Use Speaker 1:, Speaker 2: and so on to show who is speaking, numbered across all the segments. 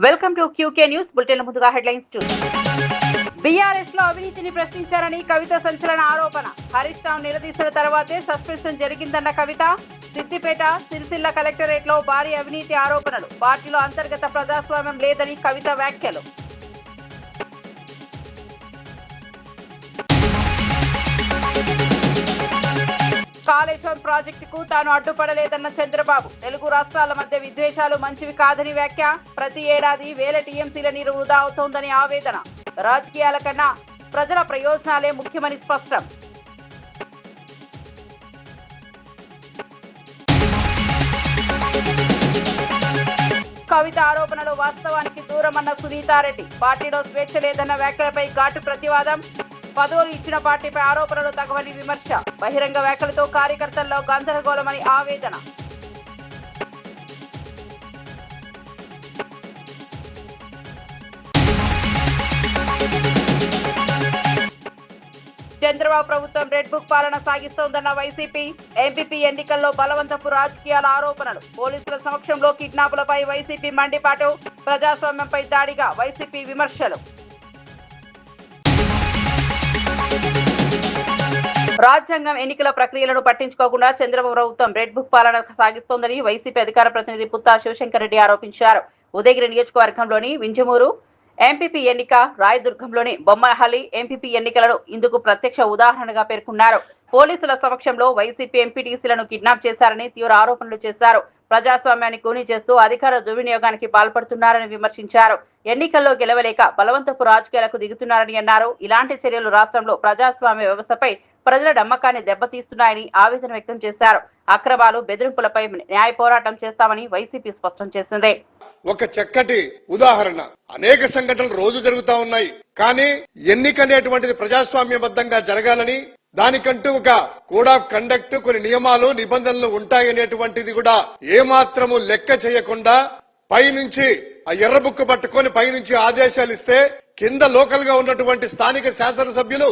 Speaker 1: Welcome to QK news bulletin. ముందుగా headlines చూద్దాం. BRS లో అవినీతిని ప్రశ్నించారని కవిత సంచలన ఆరోపణ. హరీష్ రావు నిలదీసిన తర్వాతే సస్పెన్షన్ జరిగిందన్న కవిత. సిద్దిపేట, సిరిసిల్ల కలెక్టరేట్ లో భారీ అవినీతి ఆరోపణలు. పార్టీలో అంతర్గత ప్రజాస్వామ్యం లేదని కవిత వ్యాఖ్యలు. కాళేశ్వరం ప్రాజెక్టుకు తాను అడ్డుపడలేదన్న చంద్రబాబు. తెలుగు రాష్ట్రాల మధ్య విద్వేషాలు మంచివి కాదని వ్యాఖ్య. ప్రతి ఏడాది వేల టీఎంసీల నీరు వృధా అవుతోందని ఆవేదన. రాజకీయాల కన్నా ప్రజల ప్రయోజనాలే ముఖ్యమని స్పష్టం. కవిత ఆరోపణలో వాస్తవానికి దూరమన్న సునీతారెడ్డి. పార్టీలో స్వేచ్ఛ లేదన్న వ్యాఖ్యలపై ఘాటు ప్రతివాదం. పదవులు ఇచ్చిన పార్టీపై ఆరోపణలు తగవని విమర్శ. బహిరంగ వ్యాఖ్యలతో కార్యకర్తల్లో గందరగోళమని ఆవేదన. చంద్రబాబు ప్రభుత్వం రెడ్ బుక్ పాలన సాగిస్తోందన్న వైసీపీ. ఎంపీపీ ఎన్నికల్లో బలవంతపు రాజకీయాల ఆరోపణలు. పోలీసుల సమక్షంలో కిడ్నాపులపై వైసీపీ మండిపాటు. ప్రజాస్వామ్యంపై దాడిగా వైసీపీ విమర్శలు. రాజ్యాంగం ఎన్నికల ప్రక్రియలను పట్టించుకోకుండా చంద్రబాబు ప్రభుత్వం రెడ్ బుక్ పాలన సాగిస్తోందని వైసీపీ అధికార ప్రతినిధి పుత్తా శివశంకర్ రెడ్డి ఆరోపించారు. ఉదయగిరి నియోజకవర్గంలోని వింజమూరు ఎంపీపీ ఎన్నిక, రాయదుర్గంలోని బొమ్మహల్లి ఎంపీపీ ఎన్నికలను ఇందుకు ప్రత్యక్ష ఉదాహరణగా పేర్కొన్నారు. పోలీసుల సమక్షంలో వైసీపీ ఎంపీటీసీలను కిడ్నాప్ చేశారని తీవ్ర ఆరోపణలు చేశారు. ప్రజాస్వామ్యాన్ని కూనీ చేస్తూ అధికార దుర్వినియోగానికి పాల్పడుతున్నారని విమర్శించారు. ఎన్నికల్లో గెలవలేక బలవంతపు రాజకీయాలకు దిగుతున్నారని అన్నారు. ఇలాంటి చర్యలు రాష్ట్రంలో ప్రజాస్వామ్య వ్యవస్థపై ప్రజల నమ్మకాన్ని దెబ్బతీస్తున్నాయని ఆవేదన వ్యక్తం చేశారు. అక్రమాలు, బెదిరింపులపై న్యాయ పోరాటం చేస్తామని వైసీపీ స్పష్టం చేసింది.
Speaker 2: ఒక చక్కటి ఉదాహరణ. అనేక సంఘటనలు రోజు జరుగుతా ఉన్నాయి. కానీ ఎన్నిక అనేటువంటిది ప్రజాస్వామ్యబద్ధంగా జరగాలని, దానికంటూ ఒక కోడ్ ఆఫ్ కండక్ట్, కొన్ని నియమాలు, నిబంధనలు ఉంటాయనేటువంటిది కూడా ఏమాత్రము లెక్క చేయకుండా పైనుంచి ఆ ఎర్ర బుక్ పట్టుకొని పైనుంచి ఆదేశాలు ఇస్తే కింద లోకల్ గా ఉన్నటువంటి స్థానిక శాసనసభ్యులు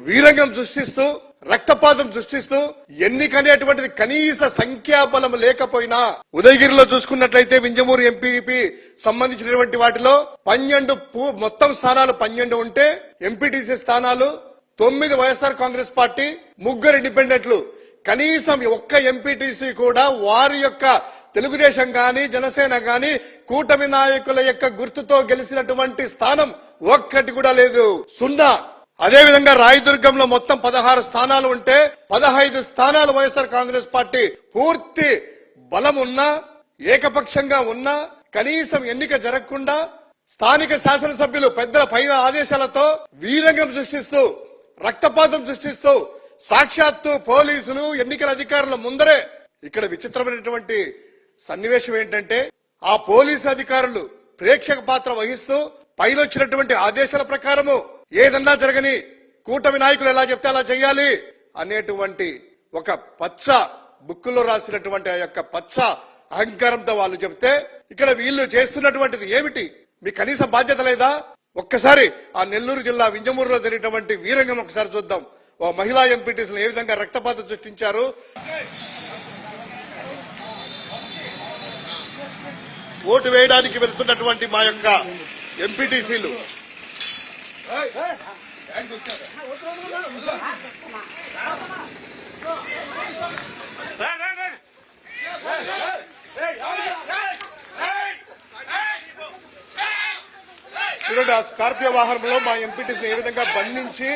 Speaker 2: వీరంగం సృష్టిస్తూ, రక్తపాతం సృష్టిస్తూ, ఎన్నికనేటువంటిది కనీస సంఖ్యాబలం లేకపోయినా, ఉదయగిరిలో చూసుకున్నట్లయితే వింజమూరు ఎంపీపీ సంబంధించినటువంటి వాటిలో 12 మొత్తం స్థానాలు 12 ఉంటే ఎంపీటీసీ స్థానాలు 9 వైఎస్ఆర్ కాంగ్రెస్ పార్టీ, 3 ఇండిపెండెంట్లు. కనీసం ఒక్క ఎంపీటీసీ కూడా వారి యొక్క తెలుగుదేశం గాని, జనసేన గాని, కూటమి నాయకుల యొక్క గుర్తుతో గెలిచినటువంటి స్థానం ఒక్కటి కూడా లేదు, సున్నా. అదేవిధంగా రాయదుర్గంలో మొత్తం 16 స్థానాలు ఉంటే 15 స్థానాలు వైఎస్ఆర్ కాంగ్రెస్ పార్టీ. పూర్తి బలం ఉన్నా, ఏకపక్షంగా ఉన్నా, కనీసం ఎన్నిక జరగకుండా స్థానిక శాసనసభ్యులు పెద్దల పైన ఆదేశాలతో వీరంగం సృష్టిస్తూ, రక్తపాతం సృష్టిస్తూ, సాక్షాత్తు పోలీసులు, ఎన్నికల అధికారుల ముందరే. ఇక్కడ విచిత్రమైనటువంటి సన్నివేశం ఏంటంటే, ఆ పోలీసు అధికారులు ప్రేక్షక పాత్ర వహిస్తూ పైన వచ్చినటువంటి ఆదేశాల ప్రకారము ఏదన్నా జరగని, కూటమి నాయకులు ఎలా చెప్తే అలా చేయాలి అనేటువంటి ఒక పచ్చ బుక్కులో రాసినటువంటి ఆ యొక్క పచ్చ అహంకారంతో వాళ్ళు చెప్తే, ఇక్కడ వీళ్ళు చేస్తున్నటువంటిది ఏమిటి? మీకు కనీస బాధ్యత లేదా? ఒక్కసారి ఆ నెల్లూరు జిల్లా వింజమూరులో జరిగినటువంటి వీరంగం ఒకసారి చూద్దాం. ఓ మహిళా ఎంపీటీసీలు ఏ విధంగా రక్తపాతం సృష్టించారు. ఓటు వేయడానికి వెళ్తున్నటువంటి మా యొక్క ఎంపీటీసీలు చూడండి, ఆ స్కార్పియో వాహనంలో మా ఎంపీటీసీని ఏ విధంగా బంధించి.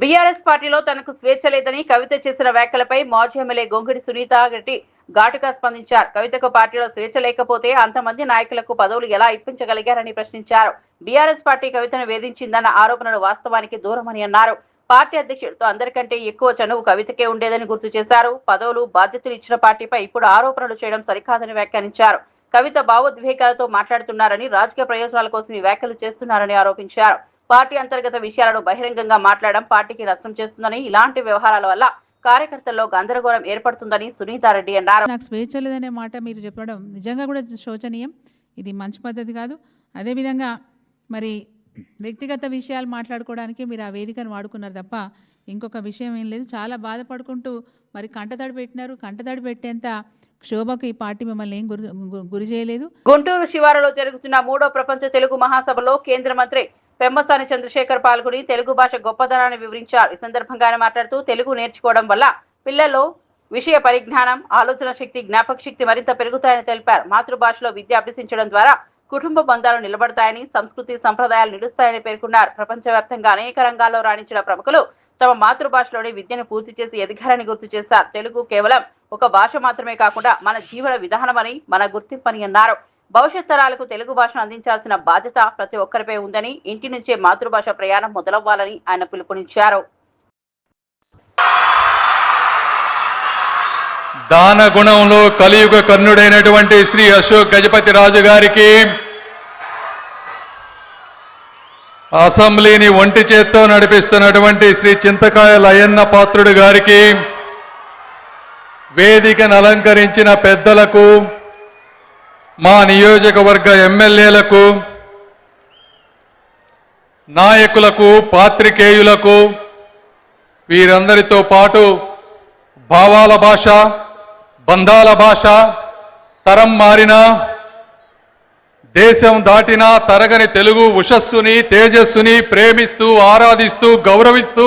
Speaker 1: బీఆర్ఎస్ పార్టీలో తనకు స్వేచ్ఛ లేదని కవిత చేసిన వ్యాఖ్యలపై మాజీ ఎమ్మెల్యే గొంగిడి సునీతారెడ్డి ఘాటుగా స్పందించారు. కవితకు పార్టీలో స్వేచ్ఛ లేకపోతే అంతమంది నాయకులకు పదవులు ఎలా ఇప్పించగలిగారని ప్రశ్నించారు. బీఆర్ఎస్ పార్టీ కవితను వేధించిందన్న ఆరోపణలు వాస్తవానికి దూరమని అన్నారు. పార్టీ అధ్యక్షుడితో అందరికంటే ఎక్కువ చనువు కవితకే ఉండేదని గుర్తు చేశారు. పదవులు, బాధ్యతలు ఇచ్చిన పార్టీపై ఇప్పుడు ఆరోపణలు చేయడం సరికాదని వ్యాఖ్యానించారు. కవిత భావోద్వేగాలతో మాట్లాడుతున్నారని, రాజకీయ ప్రయోజనాల కోసం ఈ వ్యాఖ్యలు చేస్తున్నారని ఆరోపించారు. పార్టీ అంతర్గత విషయాలను బహిరంగంగా మాట్లాడడం పార్టీకి నష్టం చేస్తుందని, ఇలాంటి వ్యవహారాల వల్ల కార్యకర్తల్లో గందరగోళం ఏర్పడుతుందని సునీతారెడ్డి అన్నారు.
Speaker 3: నాకు స్వేచ్ఛ లేదనే మాట మీరు చెప్పడం నిజంగా కూడా శోచనీయం. ఇది మంచి పద్ధతి కాదు. అదేవిధంగా మరి వ్యక్తిగత విషయాలు మాట్లాడుకోవడానికి మీరు ఆ వేదికను వాడుకున్నారు తప్ప ఇంకొక విషయం ఏం లేదు. చాలా బాధపడుకుంటూ మరి కంటతడి పెట్టినారు. కంటతడి పెట్టేంత క్షోభకు ఈ పార్టీ మిమ్మల్ని ఏం గురి చేయలేదు.
Speaker 1: గుంటూరు శివారులో జరుగుతున్న 3వ ప్రపంచ తెలుగు మహాసభలో కేంద్ర మంత్రి పెమ్మసాని చంద్రశేఖర్ పాల్గొని తెలుగు భాష గొప్పదనాన్ని వివరించారు. ఈ సందర్భంగా ఆయన మాట్లాడుతూ తెలుగు నేర్చుకోవడం వల్ల పిల్లల్లో విషయ పరిజ్ఞానం, ఆలోచన శక్తి, జ్ఞాపక శక్తి మరింత పెరుగుతాయని తెలిపారు. మాతృభాషలో విద్య అభ్యసించడం ద్వారా కుటుంబ బంధాలు నిలబడతాయని, సంస్కృతి సంప్రదాయాలు నిలుస్తాయని పేర్కొన్నారు. ప్రపంచవ్యాప్తంగా అనేక రంగాల్లో రాణించిన ప్రముఖులు తమ మాతృభాషలోని విద్యను పూర్తి చేసి ఎదిగారని గుర్తు చేశారు. తెలుగు కేవలం ఒక భాష మాత్రమే కాకుండా మన జీవన విధానమని, మన గుర్తింపని అన్నారు. భవిష్యత్ తరాలకు తెలుగు భాషను అందించాల్సిన బాధ్యత ప్రతి ఒక్కరిపై ఉందని, ఇంటి నుంచే మాతృభాష ప్రయాణం మొదలవ్వాలని ఆయన పిలుపునిచ్చారు.
Speaker 4: దాన గుణంలో కలియుగ కర్ణుడైనటువంటి శ్రీ అశోక్ గజపతి రాజు గారికి, అసెంబ్లీని ఒంటి చేత్తో నడిపిస్తున్నటువంటి శ్రీ చింతకాయ లయన్న పాత్రుడు గారికి, వేదికను అలంకరించిన పెద్దలకు, మా నియోజకవర్గ ఎమ్మెల్యేలకు, నాయకులకు, పాత్రికేయులకు, వీరందరితో పాటు భావాల భాష, బంధాల భాష, తరం మారిన, దేశం దాటినా తరగని తెలుగు ఉషస్సుని, తేజస్సుని ప్రేమిస్తూ, ఆరాధిస్తూ, గౌరవిస్తూ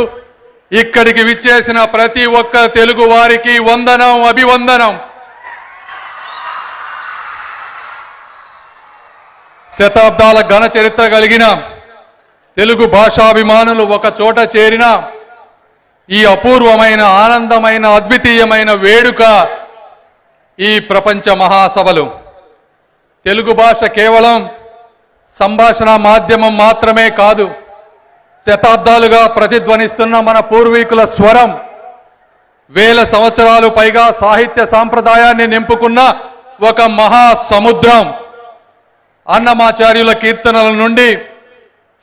Speaker 4: ఇక్కడికి విచ్చేసిన ప్రతి ఒక్క తెలుగు వారికి వందనం, అభివందనం. శతాబ్దాల ఘన చరిత్ర కలిగిన తెలుగు భాషాభిమానులు ఒక చోట చేరిన ఈ అపూర్వమైన, ఆనందమైన, అద్వితీయమైన వేడుక ఈ ప్రపంచ మహాసభలు. తెలుగు భాష కేవలం సంభాషణ మాధ్యమం మాత్రమే కాదు, శతాబ్దాలుగా ప్రతిధ్వనిస్తున్న మన పూర్వీకుల స్వరం, వేల సంవత్సరాలు పైగా సాహిత్య సాంప్రదాయాన్ని నింపుకున్న ఒక మహా సముద్రం. అన్నమాచార్యుల కీర్తనల నుండి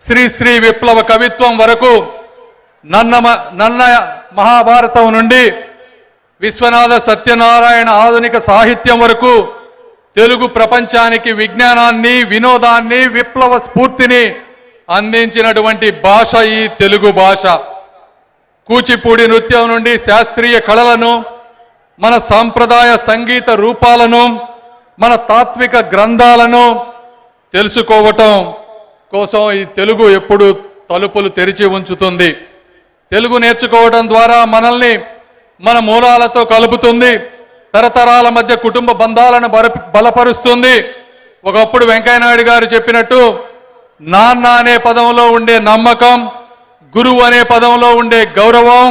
Speaker 4: శ్రీ విప్లవ కవిత్వం వరకు, నన్న మహాభారతం నుండి విశ్వనాథ సత్యనారాయణ ఆధునిక సాహిత్యం వరకు తెలుగు ప్రపంచానికి విజ్ఞానాన్ని, వినోదాన్ని, విప్లవ స్ఫూర్తిని అందించినటువంటి భాష ఈ తెలుగు భాష. కూచిపూడి నృత్యం నుండి శాస్త్రీయ కళలను, మన సాంప్రదాయ సంగీత రూపాలను, మన తాత్విక గ్రంథాలను తెలుసుకోవటం కోసం ఈ తెలుగు ఎప్పుడు తలుపులు తెరిచి ఉంచుతుంది. తెలుగు నేర్చుకోవడం ద్వారా మనల్ని మన మూలాలతో కలుపుతుంది, తరతరాల మధ్య కుటుంబ బంధాలను బలపరుస్తుంది. ఒకప్పుడు వెంకయ్యనాయుడు గారు చెప్పినట్టు, నాన్న అనే పదంలో ఉండే నమ్మకం, గురువు అనే పదంలో ఉండే గౌరవం,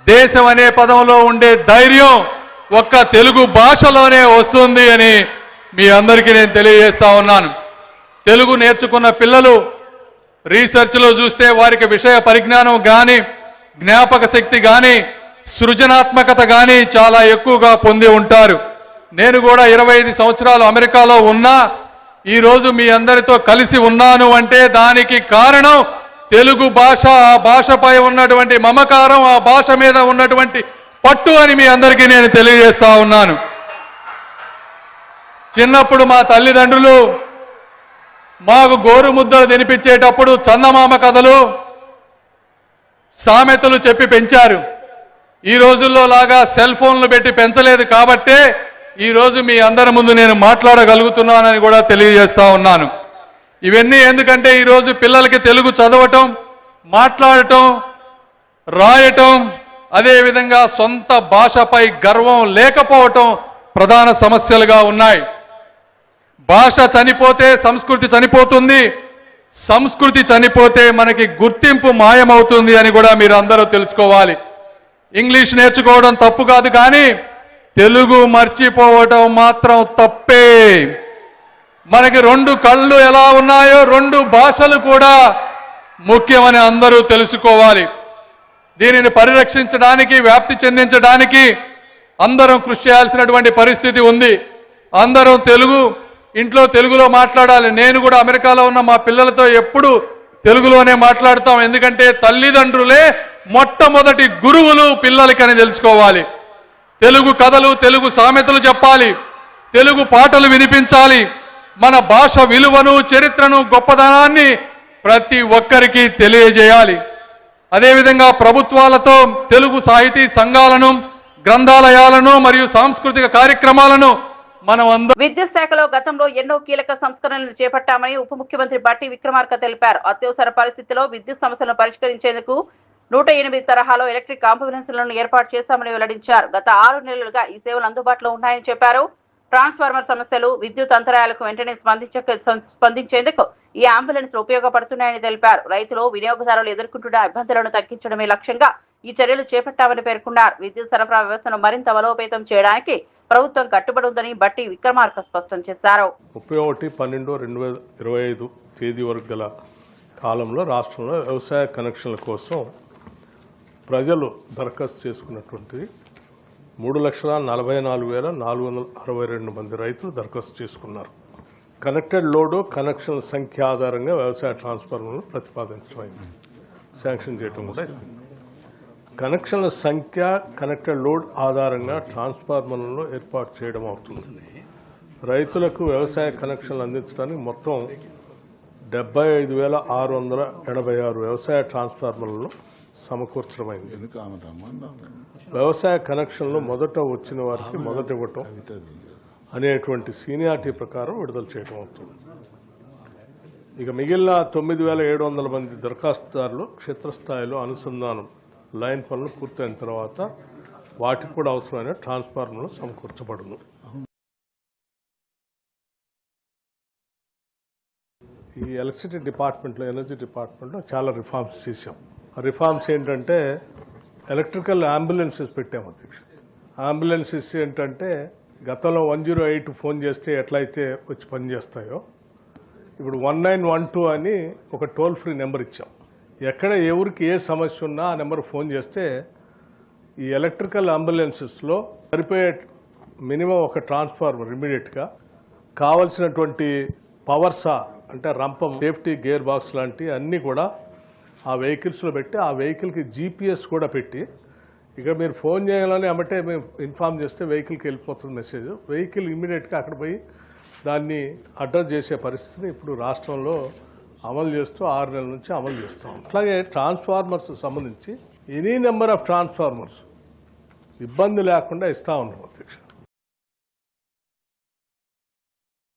Speaker 4: దేశం అనే పదంలో ఉండే ధైర్యం ఒక్క తెలుగు భాషలోనే వస్తుంది అని మీ అందరికీ నేను తెలియజేస్తా ఉన్నాను. తెలుగు నేర్చుకున్న పిల్లలు రీసెర్చ్లో చూస్తే వారికి విషయ పరిజ్ఞానం కానీ, జ్ఞాపక శక్తి కానీ, సృజనాత్మకత కానీ చాలా ఎక్కువగా పొంది ఉంటారు. నేను కూడా 25 సంవత్సరాలు అమెరికాలో ఉన్నా ఈరోజు మీ అందరితో కలిసి ఉన్నాను అంటే దానికి కారణం తెలుగు భాష, ఆ భాషపై ఉన్నటువంటి మమకారం, ఆ భాష మీద ఉన్నటువంటి పట్టు అని మీ అందరికీ నేను తెలియజేస్తా ఉన్నాను. చిన్నప్పుడు మా తల్లిదండ్రులు మాకు గోరు ముద్దలు తినిపించేటప్పుడు చందమామ కథలు, సామెతలు చెప్పి పెంచారు. ఈ రోజుల్లో లాగా సెల్ ఫోన్లు పెట్టి పెంచలేదు కాబట్టే ఈరోజు మీ అందరి ముందు నేను మాట్లాడగలుగుతున్నానని కూడా తెలియజేస్తా ఉన్నాను. ఇవన్నీ ఎందుకంటే ఈరోజు పిల్లలకి తెలుగు చదవటం, మాట్లాడటం, రాయటం, అదేవిధంగా సొంత భాషపై గర్వం లేకపోవటం ప్రధాన సమస్యలుగా ఉన్నాయి. భాష చనిపోతే సంస్కృతి చనిపోతుంది, సంస్కృతి చనిపోతే మనకి గుర్తింపు మాయమవుతుంది అని కూడా మీరు అందరూ తెలుసుకోవాలి. ఇంగ్లీష్ నేర్చుకోవడం తప్పు కాదు, కానీ తెలుగు మర్చిపోవటం మాత్రం తప్పే. మనకి 2 కళ్ళు ఎలా ఉన్నాయో 2 భాషలు కూడా ముఖ్యమని అందరూ తెలుసుకోవాలి. దీనిని పరిరక్షించడానికి, వ్యాప్తి చెందించడానికి అందరం కృషి చేయాల్సినటువంటి పరిస్థితి ఉంది. అందరం ఇంట్లో తెలుగులో మాట్లాడాలి. నేను కూడా అమెరికాలో ఉన్న మా పిల్లలతో ఎప్పుడు తెలుగులోనే మాట్లాడతాం. ఎందుకంటే తల్లిదండ్రులే మొట్టమొదటి గురువులు పిల్లలకని తెలుసుకోవాలి. తెలుగు కథలు, తెలుగు సామెతలు చెప్పాలి, తెలుగు పాటలు వినిపించాలి. మన భాష విలువను, చరిత్రను, గొప్పదనాన్ని ప్రతి ఒక్కరికి తెలియజేయాలి. అదేవిధంగా ప్రభుత్వాలతో తెలుగు సాహితీ సంఘాలను, గ్రంథాలయాలను మరియు సాంస్కృతిక కార్యక్రమాలను మనం అందరం
Speaker 1: విద్యుత్ శాఖలో గతంలో ఎన్నో కీలక సంస్కరణలు చేపట్టామని ఉప ముఖ్యమంత్రి బట్టి విక్రమార్క తెలిపారు. అత్యవసర పరిస్థితిలో విద్యుత్ సమస్యలను పరిష్కరించేందుకు 108 తరహాలో ఎలక్ట్రిక్ అంబులెన్స్లను ఏర్పాటు చేశామని వెల్లడించారు. గత 6 నెలలుగా ఈ సేవలు అందుబాటులో ఉన్నాయని చెప్పారు. ట్రాన్స్ఫార్మర్ సమస్యలు, విద్యుత్ అంతరాయాలకు వెంటనే స్పందించేందుకు ఈ అంబులెన్స్లు ఉపయోగపడుతున్నాయని తెలిపారు. రైతులు, వినియోగదారులు ఎదుర్కొంటున్న ఇబ్బందులను తగ్గించడమే లక్ష్యంగా ఈ చర్యలు చేపట్టామని పేర్కొన్నారు. విద్యుత్ సరఫరా వ్యవస్థను మరింత బలోపేతం చేయడానికి ప్రభుత్వం కట్టుబడి ఉందని బట్టి విక్రమార్క స్పష్టం చేశారు.
Speaker 5: 31/12/2025 తేదీ వరకు గల కాలంలో రాష్ట్రంలో వ్యవసాయ కనెక్షన్ల కోసం ప్రజలు దరఖాస్తు చేసుకున్నటువంటి 3,44,462 మంది రైతులు దరఖాస్తు చేసుకున్నారు. కనెక్టెడ్ లోడు కనెక్షన్ సంఖ్య ఆధారంగా వ్యవసాయ ట్రాన్స్ఫార్మర్లను ప్రతిపాదించడం శాంక్షన్ చేయడం కూడా కనెక్షన్ల సంఖ్య కనెక్టెడ్ లోడ్ ఆధారంగా ట్రాన్స్ఫార్మర్లను ఏర్పాటు చేయడం అవుతుంది. రైతులకు వ్యవసాయ కనెక్షన్లు అందించడానికి మొత్తం 75,686 వ్యవసాయ ట్రాన్స్ఫార్మర్లను సమకూర్చడమైంది. వ్యవసాయ కనెక్షన్లు మొదట వచ్చిన వారికి మొదట ఇవ్వటం అనేటువంటి సీనియారిటీ ప్రకారం విడుదల చేయడం అవుతుంది. ఇక మిగిలిన 9,700 మంది దరఖాస్తుదారులు క్షేత్రస్థాయిలో అనుసంధానం లైన్ పనులు పూర్తయిన తర్వాత వాటికి కూడా అవసరమైన ట్రాన్స్ఫార్మర్లు సమకూర్చబడును. ఈ ఎలక్ట్రిసిటీ డిపార్ట్మెంట్లో, ఎనర్జీ డిపార్ట్మెంట్లో చాలా రిఫార్మ్స్ చేశాం. ఆ రిఫార్మ్స్ ఏంటంటే ఎలక్ట్రికల్ అంబులెన్సెస్ పెట్టాము అధ్యక్ష. అంబులెన్సెస్ ఏంటంటే గతంలో 108 ఫోన్ చేస్తే ఎట్లయితే వచ్చి పనిచేస్తాయో ఇప్పుడు 1912 అని ఒక టోల్ ఫ్రీ నెంబర్ ఇచ్చాం. ఎక్కడ ఎవరికి ఏ సమస్య ఉన్నా ఆ నెంబర్ ఫోన్ చేస్తే ఈ ఎలక్ట్రికల్ అంబులెన్సెస్లో సరిపోయే మినిమం ఒక ట్రాన్స్ఫార్మర్ ఇమీడియట్గా కావలసినటువంటి పవర్సా అంటే రంపం, సేఫ్టీ గేర్ బాక్స్ లాంటి అన్నీ కూడా ఆ వెహికల్స్లో పెట్టి ఆ వెహికల్కి జీపీఎస్ కూడా పెట్టి ఇక మీరు ఫోన్ చేయాలని అమ్మటే మేము ఇన్ఫార్మ్ చేస్తే వెహికల్కి వెళ్ళిపోతుంది మెసేజ్. వెహికల్ ఇమీడియట్గా అక్కడ పోయి దాన్ని అడ్రస్ చేసే పరిస్థితిని ఇప్పుడు రాష్ట్రంలో అమలు చేస్తూ 6 నెలల నుంచి అమలు చేస్తాం. అట్లాగే ట్రాన్స్ఫార్మర్స్ సంబంధించి ఎనీ నెంబర్ ఆఫ్ ట్రాన్స్ఫార్మర్స్ ఇబ్బంది లేకుండా ఇస్తా ఉన్నాం అధ్యక్ష.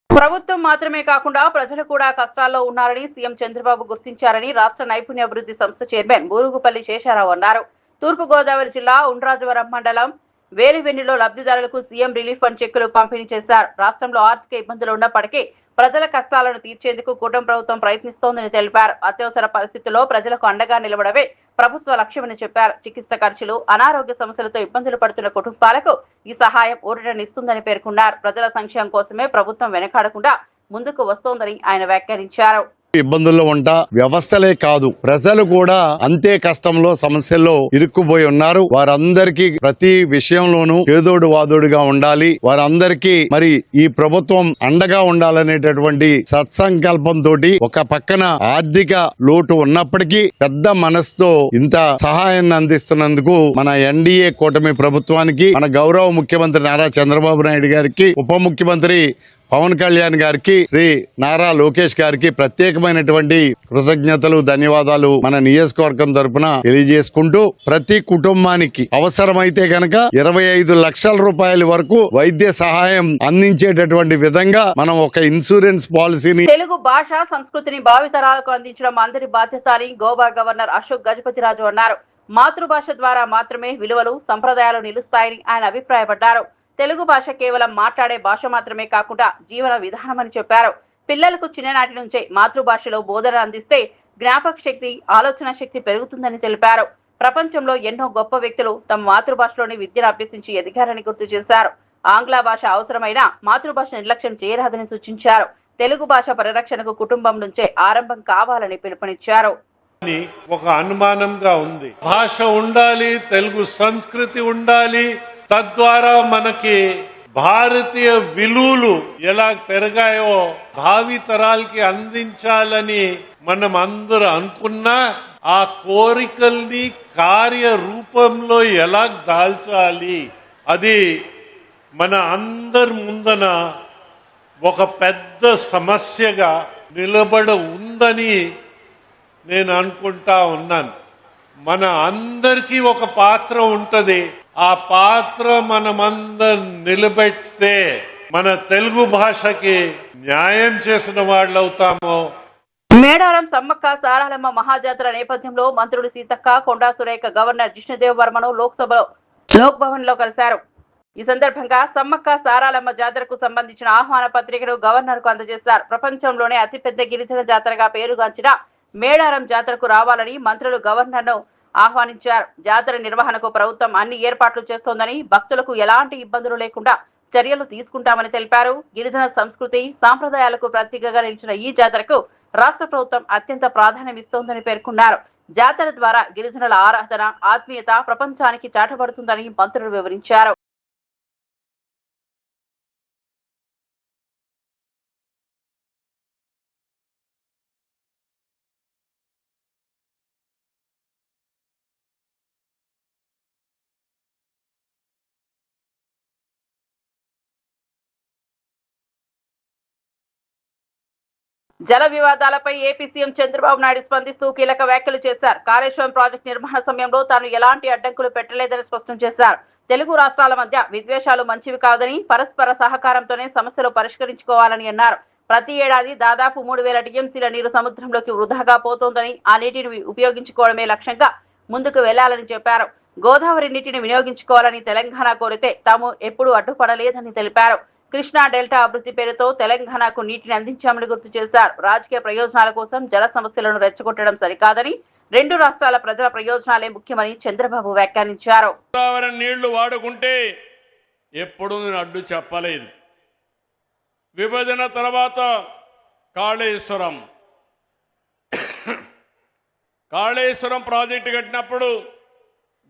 Speaker 1: ప్రభుత్వం మాత్రమే కాకుండా ప్రజలు కూడా కష్టాల్లో ఉన్నారని సీఎం చంద్రబాబు గుర్తించారని రాష్ట్ర నైపుణ్య అభివృద్ధి సంస్థ చైర్మన్ బూరుగుపల్లి శేషారావు అన్నారు. తూర్పుగోదావరి జిల్లా ఉండ్రాజవరం మండలం వేలివెన్నిలో లబ్ధిదారులకు సీఎం రిలీఫ్ ఫండ్ చెక్కులు పంపిణీ చేశారు. రాష్ట్రంలో ఆర్థిక ఇబ్బందులు ఉన్నప్పటికీ ప్రజల కష్టాలను తీర్చేందుకు కూటమి ప్రభుత్వం ప్రయత్నిస్తోందని తెలిపారు. అత్యవసర పరిస్థితుల్లో ప్రజలకు అండగా నిలబడమే ప్రభుత్వ లక్ష్యమని చెప్పారు. చికిత్స ఖర్చులు, అనారోగ్య సమస్యలతో ఇబ్బందులు పడుతున్న కుటుంబాలకు ఈ సహాయం ఊరటనిస్తుందని పేర్కొన్నారు. ప్రజల సంక్షేమం కోసమే ప్రభుత్వం వెనకాడకుండా ముందుకు వస్తోందని ఆయన వ్యాఖ్యానించారు.
Speaker 6: ఇబ్బందుల్లో ఉంటా వ్యవస్థలే కాదు ప్రజలు కూడా అంతే కష్టంలో సమస్యల్లో ఇరుక్కుపోయి ఉన్నారు. వారందరికీ ప్రతి విషయంలోనూ ఏదోడు వాదోడుగా ఉండాలి. వారందరికీ మరి ఈ ప్రభుత్వం అండగా ఉండాలనేటటువంటి సత్సంకల్పంతో ఒక పక్కన ఆర్థిక లోటు ఉన్నప్పటికీ పెద్ద మనసుతో ఇంత సహాయాన్ని అందిస్తున్నందుకు మన ఎన్డీఏ కూటమి ప్రభుత్వానికి, మన గౌరవ ముఖ్యమంత్రి నారా చంద్రబాబు నాయుడు గారికి, ఉప ముఖ్యమంత్రి పవన్ కళ్యాణ్ గారికి, శ్రీ నారా లోకేష్ గారికి ప్రత్యేకమైనటువంటి కృతజ్ఞతలు, ధన్యవాదాలు మన నియోజకవర్గం తరపున తెలియజేసుకుంటూ ప్రతి కుటుంబానికి అవసరమైతే గనక 25 లక్షల రూపాయల వరకు వైద్య సహాయం అందించేటటువంటి విధంగా మనం ఒక ఇన్సూరెన్స్ పాలసీని
Speaker 1: తెలుగు భాష సంస్కృతిని భావితరాలకు అందించడం అందరి బాధ్యత అని గోవా గవర్నర్ అశోక్ గజపతిరాజు అన్నారు. మాతృభాష ద్వారా మాత్రమే విలువలు, సంప్రదాయాలు నిలుస్తాయని ఆయన అభిప్రాయపడ్డారు. తెలుగు భాష కేవలం మాట్లాడే భాష మాత్రమే కాకుండా జీవన విధానమని చెప్పారు. పిల్లలకు చిన్ననాటి నుంచే మాతృభాషలో బోధన అందిస్తే జ్ఞాపక శక్తి, ఆలోచన శక్తి పెరుగుతుందని తెలిపారు. ప్రపంచంలో ఎన్నో గొప్ప వ్యక్తులు తమ మాతృభాషలోని విద్యను అభ్యసించి ఎదిగారని గుర్తు చేశారు. ఆంగ్ల భాష అవసరమైన మాతృభాష నిర్లక్ష్యం చేయరాదని సూచించారు. తెలుగు భాష పరిరక్షణకు కుటుంబం నుంచే ఆరంభం కావాలని పిలుపునిచ్చారు.
Speaker 7: ఒక అనుమానంగా ఉంది. భాష ఉండాలి, తెలుగు సంస్కృతి ఉండాలి, తద్వారా మనకి భారతీయ విలువలు ఎలా పెరిగాయో భావి తరాలకి అందించాలని మనం అందరూ అనుకున్నా ఆ కోరికల్ని కార్య రూపంలో ఎలా దాల్చాలి అది మన అందరి ముందన ఒక పెద్ద సమస్యగా నిలబడ ఉందని నేను అనుకుంటా ఉన్నాను. మన అందరికీ ఒక పాత్ర ఉంటది. ఆ పాత్ర మనమందరం నిలబెడితే మన తెలుగు భాషకి న్యాయం చేసిన వాళ్ళు అవుతాము.
Speaker 1: మేడారం సమ్మక్క సారాలమ్మ మహాజాతర నేపథ్యంలో మంత్రులు సీతక్క, కొండా సురేఖ గవర్నర్ జిష్ణుదేవ్ వర్మను లోక్ భవన్ లో కలిశారు. ఈ సందర్భంగా సమ్మక్క సారాలమ్మ జాతరకు సంబంధించిన ఆహ్వాన పత్రికను గవర్నర్ కు అందజేశారు. ప్రపంచంలోనే అతిపెద్ద గిరిజన జాతరగా పేరుగాంచిన మేడారం జాతరకు రావాలని మంత్రులు గవర్నర్ ను ఆహ్వానించారు. జాతర నిర్వహణకు ప్రభుత్వం అన్ని ఏర్పాట్లు చేస్తోందని, భక్తులకు ఎలాంటి ఇబ్బందులు లేకుండా చర్యలు తీసుకుంటామని తెలిపారు. గిరిజన సంస్కృతి సాంప్రదాయాలకు ప్రతీకగా నిలిచిన ఈ జాతరకు రాష్ట్ర ప్రభుత్వం అత్యంత ప్రాధాన్యమిస్తోందని పేర్కొన్నారు. జాతర ద్వారా గిరిజనుల ఆరాధన, ఆత్మీయత ప్రపంచానికి చాటబడుతుందని మంత్రులు వివరించారు. జల వివాదాలపై ఏపీ సీఎం చంద్రబాబు నాయుడు స్పందిస్తూ కీలక వ్యాఖ్యలు చేశారు. కాళేశ్వరం ప్రాజెక్టు నిర్మాణ సమయంలో తాను ఎలాంటి అడ్డంకులు పెట్టలేదని స్పష్టం చేశారు. తెలుగు రాష్ట్రాల మధ్య విద్వేషాలు మంచివి కాదని, పరస్పర సహకారంతోనే సమస్యలు పరిష్కరించుకోవాలని అన్నారు. ప్రతి ఏడాది దాదాపు 3000 టీఎంసీల నీరు సముద్రంలోకి వృధాగా పోతోందని, ఆ నీటిని ఉపయోగించుకోవడమే లక్ష్యంగా ముందుకు వెళ్లాలని చెప్పారు. గోదావరి నీటిని వినియోగించుకోవాలని తెలంగాణ కోరితే తాము ఎప్పుడూ అడ్డుపడలేదని తెలిపారు. కృష్ణా డెల్టా అభివృద్ధి పేరుతో తెలంగాణకు నీటిని అందించామని గుర్తు చేశారు. రాజకీయ ప్రయోజనాల కోసం జల సమస్యలను రెచ్చగొట్టడం సరికాదని, 2 రాష్ట్రాల ప్రజల ప్రయోజనాలే ముఖ్యమని చంద్రబాబు వ్యాఖ్యానించారు.
Speaker 8: గోదావరి నీళ్లు వాడుకుంటే ఎప్పుడు నేను అడ్డు చెప్పలేదు. విభజన తర్వాత కాళేశ్వరం ప్రాజెక్టు కట్టినప్పుడు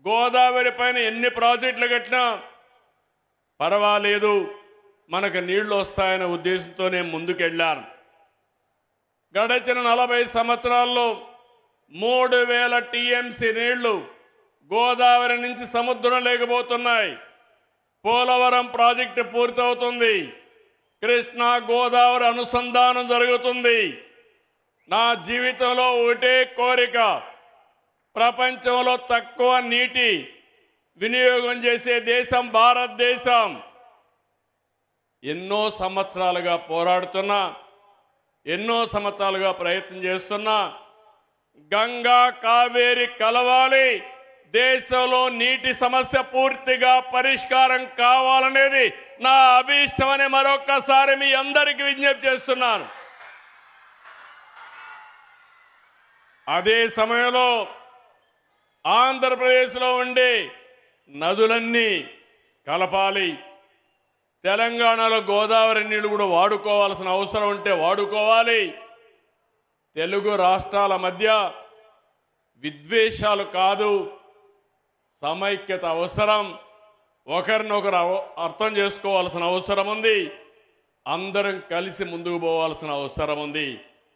Speaker 8: గోదావరి పైన ఎన్ని ప్రాజెక్టులు కట్టినా పర్వాలేదు, మనకు నీళ్లు వస్తాయనే ఉద్దేశంతో నేను ముందుకెళ్ళాను. గడిచిన 40 సంవత్సరాల్లో 3000 టీఎంసీ నీళ్లు గోదావరి నుంచి సముద్రం లేకపోతున్నాయి. పోలవరం ప్రాజెక్టు పూర్తవుతుంది. కృష్ణా గోదావరి అనుసంధానం జరుగుతుంది. నా జీవితంలో ఒకటే కోరిక, ప్రపంచంలో తక్కువ నీటి వినియోగం చేసే దేశం భారతదేశం. ఎన్నో సంవత్సరాలుగా పోరాడుతున్నా, ఎన్నో సంవత్సరాలుగా ప్రయత్నం చేస్తున్నా, గంగా కావేరి కలవాలి, దేశంలో నీటి సమస్య పూర్తిగా పరిష్కారం కావాలనేది నా అభీష్టమని మరొక్కసారి మీ అందరికీ విజ్ఞప్తి చేస్తున్నాను. అదే సమయంలో ఆంధ్రప్రదేశ్లో ఉండే నదులన్నీ కలపాలి. తెలంగాణలో గోదావరి నీళ్లు కూడా వాడుకోవాల్సిన అవసరం ఉంటే వాడుకోవాలి. తెలుగు రాష్ట్రాల మధ్య విద్వేషాలు కాదు, సమైక్యత అవసరం. ఒకరినొకరు అర్థం చేసుకోవాల్సిన అవసరం ఉంది. అందరం కలిసి ముందుకు పోవాల్సిన అవసరం ఉంది.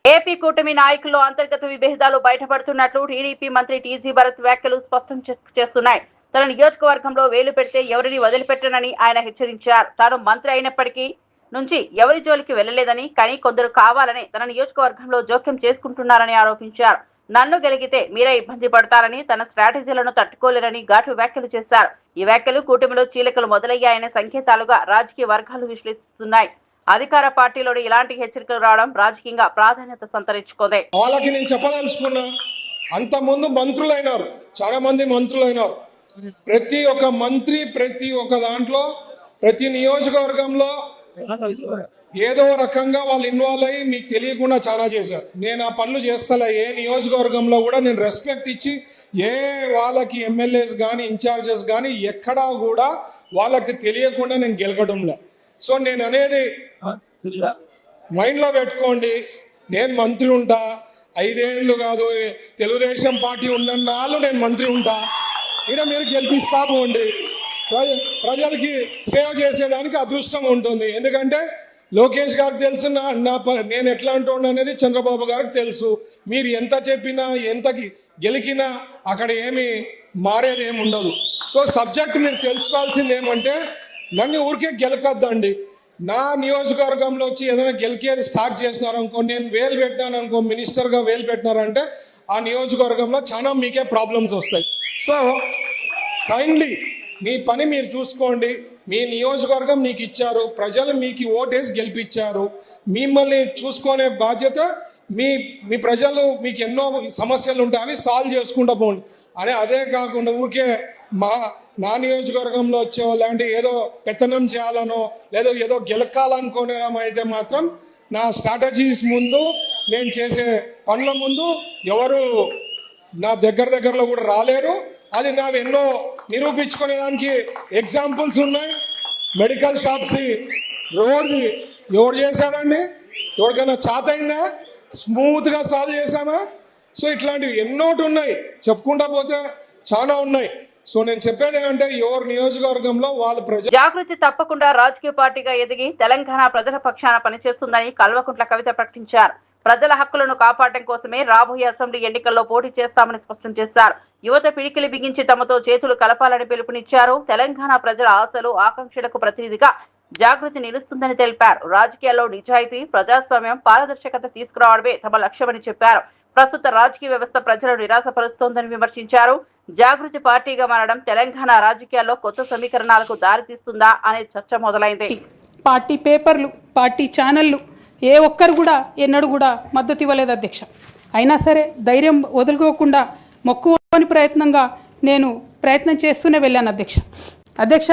Speaker 1: ఏపీ కూటమి నాయకుల్లో అంతర్గత విభేదాలు బయటపడుతున్నట్లు టీడీపీ మంత్రి టీజీ భరత్ వ్యాఖ్యలు స్పష్టం చేస్తున్నాయి. తన నియోజకవర్గంలో వేలు పెడితే ఎవరిని వదిలిపెట్టనని ఆయన హెచ్చరించారు. తాను మంత్రి అయినప్పటికీ నుంచి ఎవరి జోలికి వెళ్లలేదని, కానీ కొందరు కావాలని తన నియోజకవర్గంలో జోక్యం చేసుకుంటున్నారని ఆరోపించారు. నన్ను గెలిగితే మీరే ఇబ్బంది పడతారని, తన స్ట్రాటజీలను తట్టుకోలేరని ఘాటు వ్యాఖ్యలు చేశారు. ఈ వ్యాఖ్యలు కూటమిలో చీలికలు మొదలయ్యాయనే సంకేతాలుగా రాజకీయ వర్గాలు విశ్లేషిస్తున్నాయి. అధికార పార్టీలోని ఇలాంటి హెచ్చరికలు రావడం రాజకీయంగా ప్రాధాన్యత సంతరించుకుంది.
Speaker 9: వాళ్ళకి నేను చెప్పదలుచుకున్నా, అంత ముందు మంత్రులైనారు, చాలా మంది మంత్రులైనారు. ప్రతి ఒక్క మంత్రి ప్రతి ఒక్క దాంట్లో ప్రతి నియోజకవర్గంలో ఏదో రకంగా వాళ్ళు ఇన్వాల్వ్ అయ్యి మీకు తెలియకుండా చాలా చేశారు. నేను ఆ పనులు చేస్తలే. ఏ నియోజకవర్గంలో కూడా నేను రెస్పెక్ట్ ఇచ్చి ఏ వాళ్ళకి ఎమ్మెల్యేస్ కానీ ఇన్ఛార్జెస్ కానీ ఎక్కడా కూడా వాళ్ళకి తెలియకుండా నేను గెలకడంలే. సో నేను అనేది మైండ్లో పెట్టుకోండి. నేను మంత్రి ఉంటా, 5 ఏళ్ళు కాదు, తెలుగుదేశం పార్టీ ఉన్నన్నాళ్ళు నేను మంత్రి ఉంటా. ఇక్కడ మీరు గెలిపిస్తా పోండి. ప్రజలకి సేవ చేసేదానికి అదృష్టం ఉంటుంది. ఎందుకంటే లోకేష్ గారికి తెలుసు నేను ఎట్లా అంటుండ అనేది చంద్రబాబు గారికి తెలుసు. మీరు ఎంత చెప్పినా ఎంతకి గెలికినా అక్కడ ఏమి మారేది ఏమి ఉండదు. సో సబ్జెక్ట్ మీరు తెలుసుకోవాల్సింది ఏమంటే, నన్ను ఊరికే గెలకద్దండి. నా నియోజకవర్గంలో వచ్చి ఏదైనా గెలికేది స్టార్ట్ చేసినారనుకో, నేను వేలు పెట్టినాను అనుకో, మినిస్టర్గా వేలు పెట్టినారంటే ఆ నియోజకవర్గంలో చాలా మీకే ప్రాబ్లమ్స్ వస్తాయి. సో కైండ్లీ మీ పని మీరు చూసుకోండి. మీ నియోజకవర్గం మీకు ఇచ్చారు, ప్రజలు మీకు ఓటేసి గెలిపించారు. మిమ్మల్ని చూసుకునే బాధ్యత మీ ప్రజలు, మీకు ఎన్నో సమస్యలు ఉంటాయి, అవి సాల్వ్ చేసుకుంటూ పోండి అని. అదే కాకుండా ఊరికే నా నియోజకవర్గంలో వచ్చే లాంటి ఏదో పెత్తనం చేయాలనో లేదో ఏదో గెలకాలనుకోవడం అయితే మాత్రం నా స్ట్రాటజీస్ ముందు, నేను చేసే పనుల ముందు ఎవరు నా దగ్గరలో కూడా రాలేరు. అది నా ఎన్నో నిరూపించుకునేదానికి ఎగ్జాంపుల్స్ ఉన్నాయి. మెడికల్ షాప్స్ రోడ్ది ఎవరు చేశాడండి? ఎవరికైనా చేత అయిందా? స్మూత్గా సాల్వ్ చేశామా? సో ఇట్లాంటివి ఎన్నోటి ఉన్నాయి, చెప్పుకుంటా పోతే చాలా ఉన్నాయి. సో నేను చెప్పేది ఏంటంటే ఎవరు నియోజకవర్గంలో వాళ్ళ
Speaker 1: జాగృతి తప్పకుండా రాజకీయ పార్టీగా ఎదిగి తెలంగాణ ప్రజల పక్షాన పనిచేస్తుందని కల్వకుంట్ల కవిత ప్రకటించారు. ప్రజల హక్కులను కాపాడటం కోసమే రాబోయే అసెంబ్లీ ఎన్నికల్లో పోటీ చేస్తామని స్పష్టం చేశారు. యువత పిడికిలి బిగించి తమతో చేతులు కలపాలని పిలుపునిచ్చారు. తెలంగాణ ప్రజల ఆశలు ఆకాంక్షలకు ప్రతినిధిగా జాగృతి నిలుస్తుందని తెలిపారు. రాజకీయాల్లో నిజాయితీ, ప్రజాస్వామ్యం, పారదర్శకత తీసుకురావడమే తమ లక్ష్యమని చెప్పారు. ప్రస్తుత రాజకీయ వ్యవస్థ ప్రజలను నిరాశపరుస్తోందని విమర్శించారు. జాగృతి పార్టీగా మారడం తెలంగాణ రాజకీయాల్లో కొత్త సమీకరణాలకు దారితీస్తుందా అనే చర్చ మొదలైంది.
Speaker 10: పార్టీ పేపర్లు, పార్టీ ఛానళ్లు ఏ ఒక్కరు కూడా ఎన్నడూ కూడా మద్దతు ఇవ్వలేదు అధ్యక్ష. అయినా సరే ధైర్యం వదులుకోకుండా మొక్కువని ప్రయత్నంగా నేను ప్రయత్నం చేస్తూనే వెళ్ళాను అధ్యక్ష.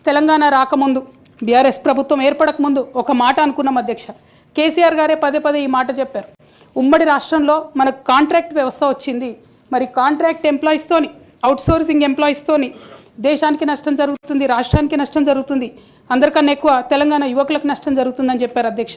Speaker 10: తెలంగాణ రాకముందు, బీఆర్ఎస్ ప్రభుత్వం ఏర్పడకముందు ఒక మాట అనుకున్నాం అధ్యక్ష. కేసీఆర్ గారే పదే ఈ మాట చెప్పారు. ఉమ్మడి రాష్ట్రంలో మనకు కాంట్రాక్ట్ వ్యవస్థ వచ్చింది, మరి కాంట్రాక్ట్ ఎంప్లాయీస్తోని, అవుట్సోర్సింగ్ ఎంప్లాయీస్తోని దేశానికి నష్టం జరుగుతుంది, రాష్ట్రానికి నష్టం జరుగుతుంది, అందరికన్నా ఎక్కువ తెలంగాణ యువకులకు నష్టం జరుగుతుందని చెప్పారు అధ్యక్ష.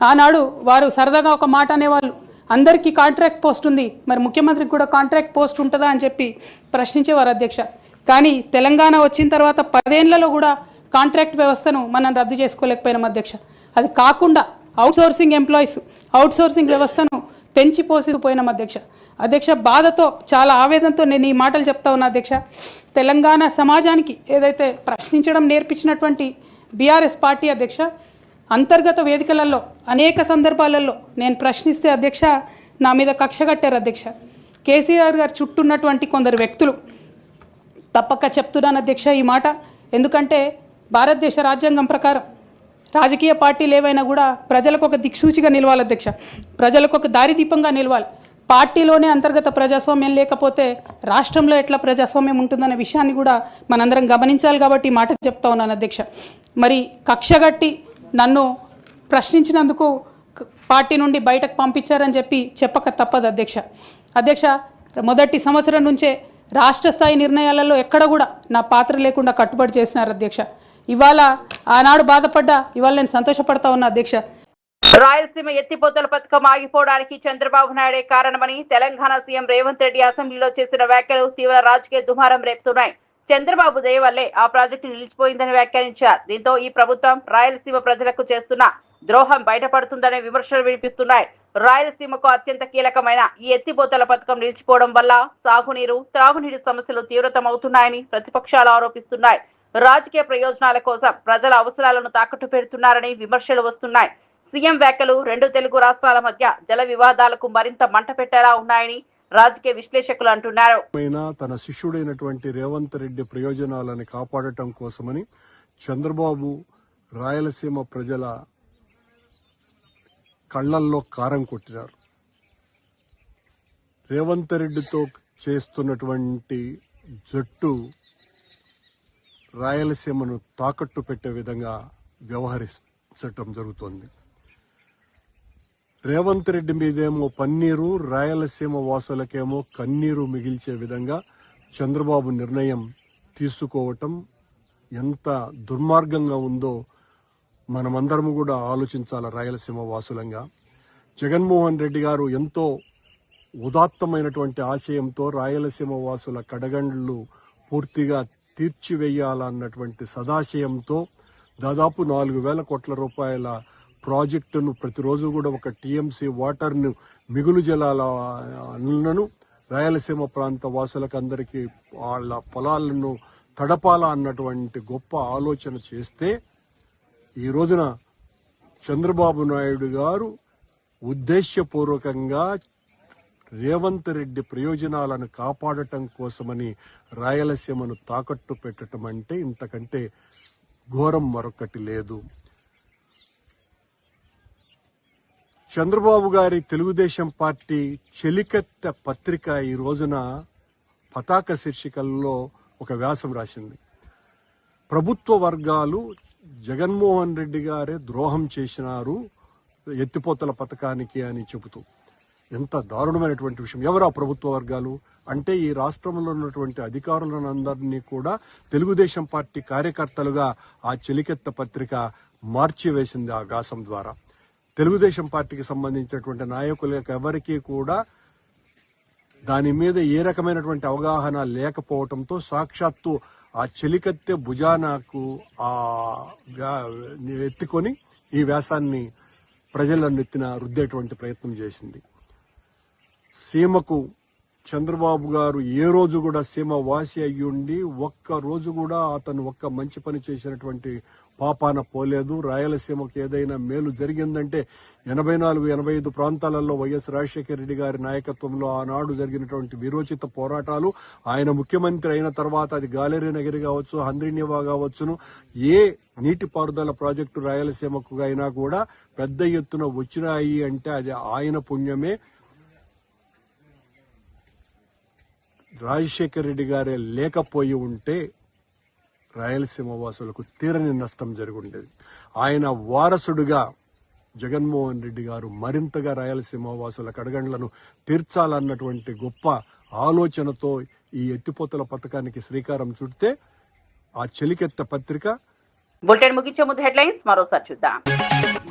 Speaker 10: ఆనాడు వారు సరదాగా ఒక మాట అనేవాళ్ళు, అందరికీ కాంట్రాక్ట్ పోస్ట్ ఉంది, మరి ముఖ్యమంత్రికి కూడా కాంట్రాక్ట్ పోస్ట్ ఉంటుందా అని చెప్పి ప్రశ్నించేవారు అధ్యక్ష. కానీ తెలంగాణ వచ్చిన తర్వాత 10 ఏళ్లలో కూడా కాంట్రాక్ట్ వ్యవస్థను మనం రద్దు చేసుకోలేకపోయినాం అధ్యక్ష. అది కాకుండా అవుట్సోర్సింగ్ ఎంప్లాయీస్, అవుట్సోర్సింగ్ వ్యవస్థను పెంచి పోసిపోయినాం అధ్యక్ష. బాధతో, చాలా ఆవేదనతో నేను ఈ మాటలు చెప్తా ఉన్నా అధ్యక్ష. తెలంగాణ సమాజానికి ఏదైతే ప్రశ్నించడం నేర్పించినటువంటి బీఆర్ఎస్ పార్టీ అధ్యక్ష, అంతర్గత వేదికలలో అనేక సందర్భాలలో నేను ప్రశ్నిస్తే అధ్యక్ష నా మీద కక్ష కట్టారు అధ్యక్ష. కేసీఆర్ గారు చుట్టూ ఉన్నటువంటి కొందరు వ్యక్తులు, తప్పక చెప్తున్నాను అధ్యక్ష ఈ మాట, ఎందుకంటే భారతదేశ రాజ్యాంగం ప్రకారం రాజకీయ పార్టీలు ఏవైనా కూడా ప్రజలకు ఒక దిక్సూచిగా నిలవాలి అధ్యక్ష, ప్రజలకు ఒక దారిదీపంగా నిలవాలి. పార్టీలోనే అంతర్గత ప్రజాస్వామ్యం లేకపోతే రాష్ట్రంలో ఎట్లా ప్రజాస్వామ్యం ఉంటుందనే విషయాన్ని కూడా మనందరం గమనించాలి. కాబట్టి ఈ మాట చెప్తా ఉన్నాను అధ్యక్ష. మరి కక్షగట్టి నన్ను ప్రశ్నించినందుకు పార్టీ నుండి బయటకు పంపించారని చెప్పి చెప్పక తప్పదు అధ్యక్ష. మొదటి సంవత్సరం నుంచే రాష్ట్ర స్థాయి నిర్ణయాలలో ఎక్కడ కూడా నా పాత్ర లేకుండా కట్టుబడి చేసినారు అధ్యక్ష. ఇవాళ ఆనాడు బాధపడ్డా, ఇవాళ నేను సంతోషపడతా ఉన్నా అధ్యక్ష.
Speaker 1: రాయలసీమ ఎత్తిపోతల పథకం ఆగిపోవడానికి చంద్రబాబు నాయుడే కారణమని తెలంగాణ సీఎం రేవంత్ రెడ్డి అసెంబ్లీలో చేసిన వ్యాఖ్యలు తీవ్ర రాజకీయ దుమారం రేపుతున్నాయి. చంద్రబాబు దయ వల్లే ఆ ప్రాజెక్టు నిలిచిపోయిందని వ్యాఖ్యానించారు. దీంతో ఈ ప్రభుత్వం రాయలసీమ ప్రజలకు చేస్తున్న ద్రోహం బయటపడుతుందనే విమర్శలు వినిపిస్తున్నాయి. రాయలసీమకు అత్యంత కీలకమైన ఈ ఎత్తిపోతల పథకం నిలిచిపోవడం వల్ల సాగునీరు, త్రాగునీటి సమస్యలు తీవ్రతమవుతున్నాయని ప్రతిపక్షాలు ఆరోపిస్తున్నాయి. రాజకీయ ప్రయోజనాల కోసం ప్రజల అవసరాలను తాకట్టు పెడుతున్నారని విమర్శలు వస్తున్నాయి. సీఎం వ్యాఖ్యలు 2 తెలుగు రాష్ట్రాల మధ్య జల వివాదాలకు మరింత మంట పెట్టేలా ఉన్నాయని రాజకీయ విశ్లేషకులు అంటున్నారు.
Speaker 11: తన శిష్యుడైనటువంటి రేవంత్ రెడ్డి ప్రయోజనాలను కాపాడటం కోసమని చంద్రబాబు రాయలసీమ ప్రజల కళ్లల్లో కారం కొట్టినారు. రేవంత్ రెడ్డితో చేస్తున్నటువంటి జట్టు రాయలసీమను తాకట్టు పెట్టే విధంగా వ్యవహరించటం జరుగుతోంది. రేవంత్ రెడ్డి మీదేమో పన్నీరు, రాయలసీమ వాసులకేమో కన్నీరు మిగిల్చే విధంగా చంద్రబాబు నిర్ణయం తీసుకోవటం ఎంత దుర్మార్గంగా ఉందో మనమందరము కూడా ఆలోచించాలి. రాయలసీమ వాసులంగా జగన్మోహన్ రెడ్డి గారు ఎంతో ఉదాత్తమైనటువంటి ఆశయంతో రాయలసీమ వాసుల కడగండ్లు పూర్తిగా తీర్చివేయాలన్నటువంటి సదాశయంతో దాదాపు 4,000 కోట్ల రూపాయల ప్రాజెక్టును, ప్రతిరోజు కూడా 1 టీఎంసీ వాటర్ను, మిగులు జలాలను రాయలసీమ ప్రాంత వాసులకు అందరికీ వాళ్ళ పొలాలను తడపాల అన్నటువంటి గొప్ప ఆలోచన చేస్తే ఈ రోజున చంద్రబాబు నాయుడు గారు ఉద్దేశ్యపూర్వకంగా రేవంత్ రెడ్డి ప్రయోజనాలను కాపాడటం కోసమని రాయలసీమను తాకట్టు పెట్టడం అంటే ఇంతకంటే ఘోరం మరొకటి లేదు. చంద్రబాబు గారి తెలుగుదేశం పార్టీ చెలికత్త పత్రిక ఈ రోజున పతాక శీర్షికల్లో ఒక వ్యాసం రాసింది. ప్రభుత్వ వర్గాలు జగన్మోహన్ రెడ్డి గారే ద్రోహం చేసినారు ఎత్తిపోతల పథకానికి అని చెబుతూ. ఎంత దారుణమైనటువంటి విషయం. ఎవరు ఆ ప్రభుత్వ వర్గాలు అంటే ఈ రాష్ట్రంలో ఉన్నటువంటి అధికారులందరినీ కూడా తెలుగుదేశం పార్టీ కార్యకర్తలుగా ఆ చెలికెత్త పత్రిక మార్చివేసింది ఆ వ్యాసం ద్వారా. తెలుగుదేశం పార్టీకి సంబంధించినటువంటి నాయకులకు ఎవరికీ కూడా దాని మీద ఏ రకమైనటువంటి అవగాహన లేకపోవడంతో సాక్షాత్తు ఆ చెలికత్తె భుజానాకు ఎత్తుకొని ఈ వ్యాసాన్ని ప్రజల నెత్తిన రుద్దేటువంటి ప్రయత్నం చేసింది. సీమకు చంద్రబాబు గారు ఏ రోజు కూడా సీమ వాసి అయ్యుండి ఒక్క రోజు కూడా అతను ఒక్క మంచి పని చేసినటువంటి పాపాన పోలేదు. రాయలసీమకు ఏదైనా మేలు జరిగిందంటే 84-85 ప్రాంతాలలో వైఎస్ రాజశేఖర రెడ్డి గారి నాయకత్వంలో ఆనాడు జరిగినటువంటి విరోచిత పోరాటాలు, ఆయన ముఖ్యమంత్రి అయిన తర్వాత అది గాలేరి నగరి కావచ్చు, హంద్రీనివా కావచ్చును, ఏ నీటిపారుదల ప్రాజెక్టు రాయలసీమకు అయినా కూడా పెద్ద ఎత్తున వచ్చినాయి అంటే అది ఆయన పుణ్యమే. రాజశేఖర రెడ్డి గారే లేకపోయి ఉంటే రాయలసీమ వాసులకు తీరని నష్టం జరుగుండేది. ఆయన వారసుడుగా జగన్మోహన్ రెడ్డి గారు మరింతగా రాయలసీమ వాసుల కడగండ్లను తీర్చాలన్నటువంటి గొప్ప ఆలోచనతో ఈ ఎత్తిపోతల పథకానికి శ్రీకారం చుడితే ఆ చెలికెత్త పత్రిక.
Speaker 1: బులెటిన్ ముగించే ముందు హెడ్లైన్స్ మరోసారి చూద్దాం.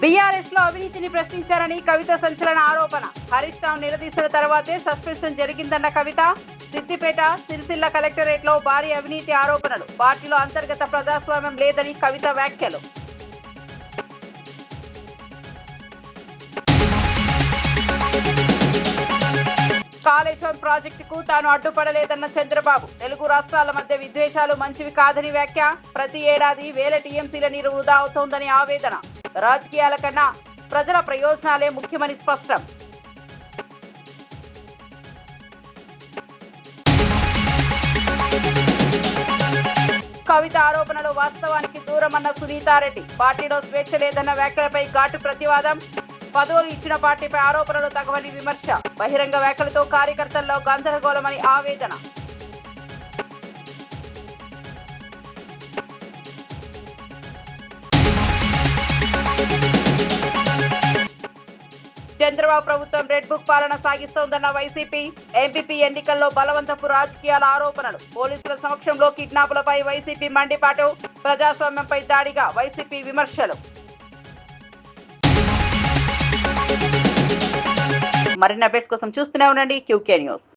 Speaker 1: బీఆర్ఎస్ లో అవినీతిని ప్రశ్నించారని కవిత సంచలన ఆరోపణ. హరీష్ రావు నిలదీసిన తర్వాతే సస్పెన్షన్ జరిగిందన్న కవిత. సిద్దిపేట, సిరిసిల్ల కలెక్టరేట్ లో భారీ అవినీతి ఆరోపణలు. పార్టీలో అంతర్గత ప్రజాస్వామ్యం లేదని కవిత వ్యాఖ్యలు. కాళేశ్వరం ప్రాజెక్టుకు తాను అడ్డుపడలేదన్న చంద్రబాబు. తెలుగు రాష్ట్రాల మధ్య విద్వేషాలు మంచివి కాదని వ్యాఖ్య. ప్రతి ఏడాది వేల టీఎంసీల నీరు వృధా అవుతోందని ఆవేదన. రాజకీయాల కన్నా ప్రజల ప్రయోజనాలే ముఖ్యమని స్పష్టం. కవిత ఆరోపణలో వాస్తవానికి దూరమన్న సునీతారెడ్డి. పార్టీలో స్వేచ్ఛ లేదన్న వ్యాఖ్యలపై ఘాటు ప్రతివాదం. పదవులు ఇచ్చిన పార్టీపై ఆరోపణలు తగవని విమర్శ. బహిరంగ వ్యాఖ్యలతో కార్యకర్తల్లో గందరగోళమని ఆవేదన. చంద్రబాబు ప్రభుత్వం రెడ్ బుక్ పాలన సాగిస్తోందన్న వైసీపీ. ఎంపీపీ ఎన్నికల్లో బలవంతపు రాజకీయాల ఆరోపణలు. పోలీసుల సమక్షంలో కిడ్నాపులపై వైసీపీ మండిపాటు. ప్రజాస్వామ్యంపై దాడిగా వైసీపీ విమర్శలు. మరిన్ని అప్డేట్స్ కోసం చూస్తూనే ఉండండి QK న్యూస్.